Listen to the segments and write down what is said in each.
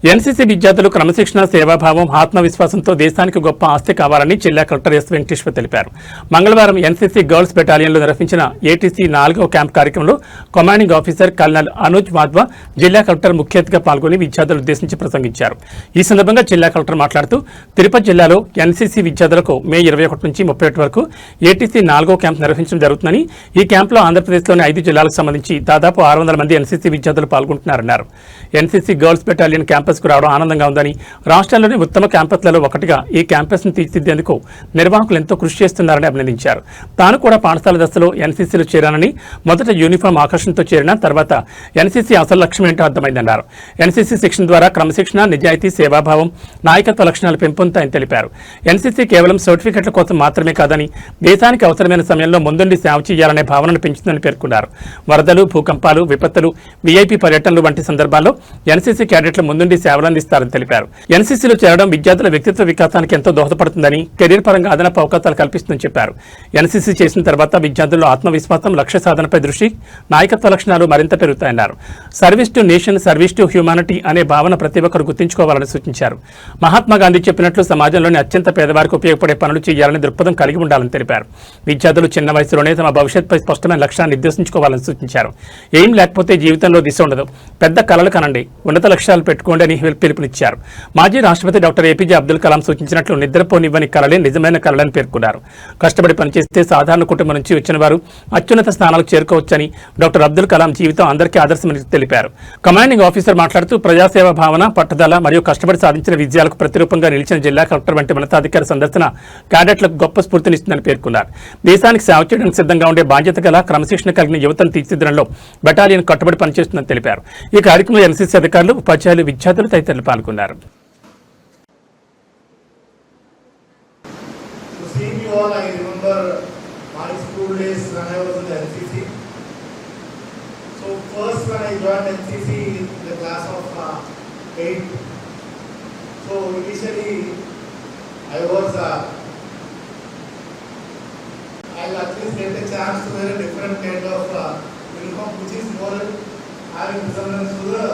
NCC విద్యార్థులు క్రమశిక్షణ, సేవాభావం, ఆత్మవిశ్వాసంతో దేశానికి గొప్ప ఆస్తి కావాలని జిల్లా కలెక్టర్ ఎస్ వెంకటేశ్వర్ తెలిపారు. మంగళవారం ఎన్సీసీ గర్ల్స్ బెటాలియన్లో నిర్వహించిన ఏటీసీ 4వ క్యాంప్ కార్యక్రమంలో కమాండింగ్ ఆఫీసర్ కల్నల్ అనుజ్ మాధ్వా జిల్లా కలెక్టర్ ముఖ్య అతిథిగా పాల్గొని విద్యార్థులను ఉద్దేశించి ప్రసంగించారు. ఈ సందర్భంగా జిల్లా కలెక్టర్ మాట్లాడుతూ తిరుపతి జిల్లాలో ఎన్సీసీ విద్యార్థులకు మే 21 నుంచి 31 వరకు ఏటీసీ 4వ క్యాంప్ నిర్వహించడం జరుగుతుందని, ఈ క్యాంపులో ఆంధ్రప్రదేశ్లోని 5 జిల్లాలకు సంబంధించి దాదాపు 600 మంది ఎన్సీసీ విద్యార్థులు పాల్గొంటున్నారన్నారు. ఎన్సీసీ గర్ల్స్ బెటాలియన్ క్యాంపస్కు రావడం ఆనందంగా ఉందని, రాష్ట్రంలోని ఉత్తమ క్యాంపస్లలో ఒకటిగా ఈ క్యాంపస్ను తీర్చిదిద్దేందుకు నిర్వాహకులు ఎంతో కృషి చేస్తున్నారని అభినందించారు. తాను కూడా పాఠశాల దశలో ఎన్సీసీలో చేరానని, మొదట యూనిఫామ్ ఆకర్షణతో చేరిన తర్వాత ఎన్సీసీ అసలు లక్ష్యం ఏంటో అర్థమైందన్నారు. ఎన్సీసీ శిక్షణ ద్వారా క్రమశిక్షణ, నిజాయితీ, సేవాభావం, నాయకత్వ లక్షణాలు పెంపొందుతాయని తెలిపారు. ఎన్సీసీ కేవలం సర్టిఫికెట్ల కోసం మాత్రమే కాదని, దేశానికి అవసరమైన సమయంలో ముందుండి సేవ చేయాలనే భావనను పెంచుతుందని పేర్కొన్నారు. వరదలు, భూకంపాలు, విపత్తులు, వీఐపీ పర్యటనలు వంటి సందర్భాల్లో ఎన్సీసీ క్యాడెట్లు ముందుండి సేవలందిస్తారని తెలిపారు. ఎన్సీసీలో చేరడం విద్యార్థుల వ్యక్తిత్వ వికాసానికి ఎంతో దోహదపడుతుందని, కెరీర్ పరంగా అదనపు అవకాశాలు కల్పిస్తుందని చెప్పారు. ఎన్సీసీ చేసిన తర్వాత విద్యార్థుల్లో ఆత్మవిశ్వాసం, లక్ష్య సాధనపై దృష్టి, నాయకత్వ లక్షణాలు మరింత పెరుగుతాయన్నారు. Service to nation, service to humanity అనే భావన ప్రతి ఒక్కరు గుర్తుంచుకోవాలని సూచించారు. మహాత్మా గాంధీ చెప్పినట్లు సమాజంలోని అత్యంత పేదవారికి ఉపయోగపడే పనులు చేయాలని దృక్పథం కలిగి ఉండాలని తెలిపారు. విద్యార్థులు చిన్న వయసులోనే తమ భవిష్యత్తుపై స్పష్టమైన లక్ష్యాన్ని నిర్దేశించుకోవాలని సూచించారు. ఏం లేకపోతే జీవితంలో దిశ ఉండదు, పెద్ద కలలు కనండి, ఉన్నత లక్ష్యాలు పెట్టుకోండి అని పిలుపునిచ్చారు. మాజీ రాష్ట్రపతి డాక్టర్ ఏపీజే అబ్దుల్ కలాం సూచించినట్లు నిద్రపోనివ్వని కలలే నిజమైన కలలని పేర్కొన్నారు. కష్టపడి పనిచేస్తే సాధారణ కుటుంబం నుంచి వచ్చిన వారు అత్యున్నత స్థానాలకు చేరుకోవచ్చని డాక్టర్ అబ్దుల్ కలాం జీవితం అందరికీ ఆదర్శమని తెలిపారు. కమాండింగ్ ఆఫీసర్ మాట్లాడుతూ ప్రజాసేవ భావన, పట్టుదల మరియు కష్టపడి సాధించిన విజయాలకు ప్రతిరూపంగా నిలిచిన జిల్లా కలెక్టర్ వంటి ఉన్నతాధికారి సందర్శన క్యాడెట్లకు గొప్ప స్ఫూర్తినిస్తుందని పేర్కొన్నారు. దేశానికి సేవ చేయడానికి సిద్ధంగా ఉండే బాధ్యత గల, క్రమశిక్షణ కలిగిన యువతను తీర్చిదిద్దడంలో బెటాలియన్ కట్టుబడి పనిచేస్తుందని తెలిపారు. ఈ కార్యక్రమంలో ఎన్సీసీ అధికారులు, ఉపాధ్యాయులు, విద్యార్థులు తదితరులు పాల్గొన్నారు. I'll at least get a chance to wear a different kind of uniform, which is more having resemblance to the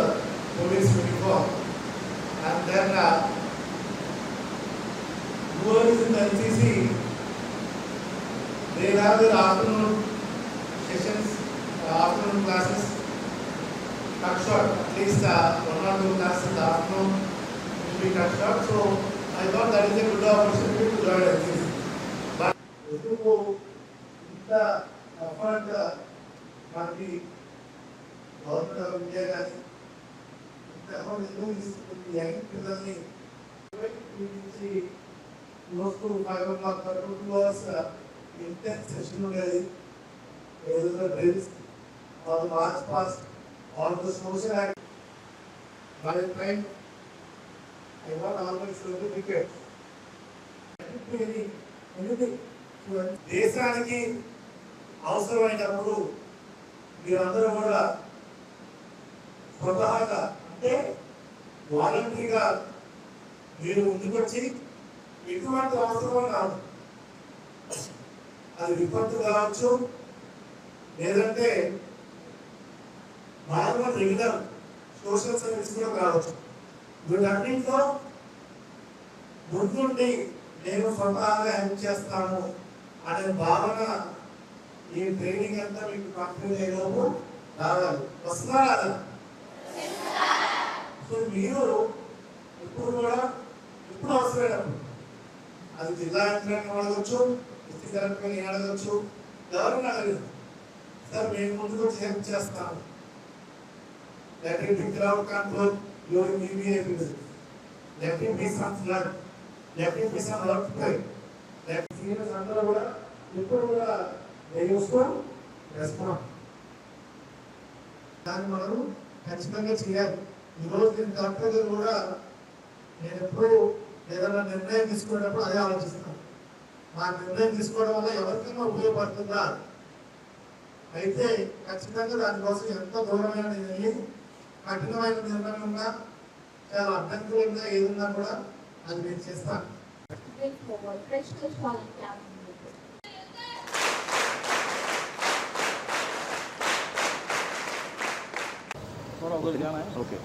police uniform. And then whoever is in the NCC, they have their afternoon sessions, afternoon classes cut short. At least 1 or 2 classes in the afternoon will be cut short. So I thought that is a good opportunity to join NCC. But ఇంత effort మనకి government of India కానీ ఇంత effort ఎందుకు తీసుకుంటుంది? Young పిల్లల్ని నుంచి close to 5 o'clock 2 hours intense session ఉండేది. ఏదో drills or march past or the social act by time I want always certificate anything దేశానికి అవసరమైనప్పుడు మీరందరూ కూడా స్వతహాగా అంటే వాలంటరీగా మీరు ముందుకొచ్చి ఎటువంటి అవసరం కాదు, అది విపత్తు కావచ్చు, లేదంటే నార్మల్ రెగ్యులర్ సోషల్ సర్వీస్ కూడా కావచ్చు. వీటన్నింటిలో ముందుండి నేను స్వతహాగా హెల్ప్ చేస్తాను అనే భావన ఈ ట్రైనింగ్ అంతా మీకు కంప్లీట్ అయ్యేలోపు రావాలి. వస్తున్నారా? సో మీరు ఇప్పుడు కూడా ఎప్పుడు అవసరమైనప్పుడు అది జిల్లా యంత్రాన్ని అడగచ్చు, డిస్ట్రిక్ట్ కలెక్టర్ని అడగచ్చు, ఎవరిని అడగదు. సార్ మేము ముందుకు వచ్చి హెల్ప్ చేస్తాము. Let it be crowd control during EVI visit, let it be some flood, let it be some earthquake. Seniors అందరూ కూడా ఇప్పుడు కూడా రెస్పాండ్ దాన్ని మనం ఖచ్చితంగా చేయాలి. ఈరోజు నేను కలెక్టర్ గారు కూడా నేను ఎప్పుడు ఏదైనా నిర్ణయం తీసుకునేటప్పుడు అదే ఆలోచిస్తాను. మా నిర్ణయం తీసుకోవడం వల్ల ఎవరికైనా ఉపయోగపడుతుందా? అయితే ఖచ్చితంగా దానికోసం ఎంత దూరమైన వెళ్ళి కఠినమైన నిర్ణయం ఉన్నా, చాలా అడ్డంకులుగా ఏదున్నా కూడా అది నేను చేస్తాను. थोड़ा उधर जाना है। ओके।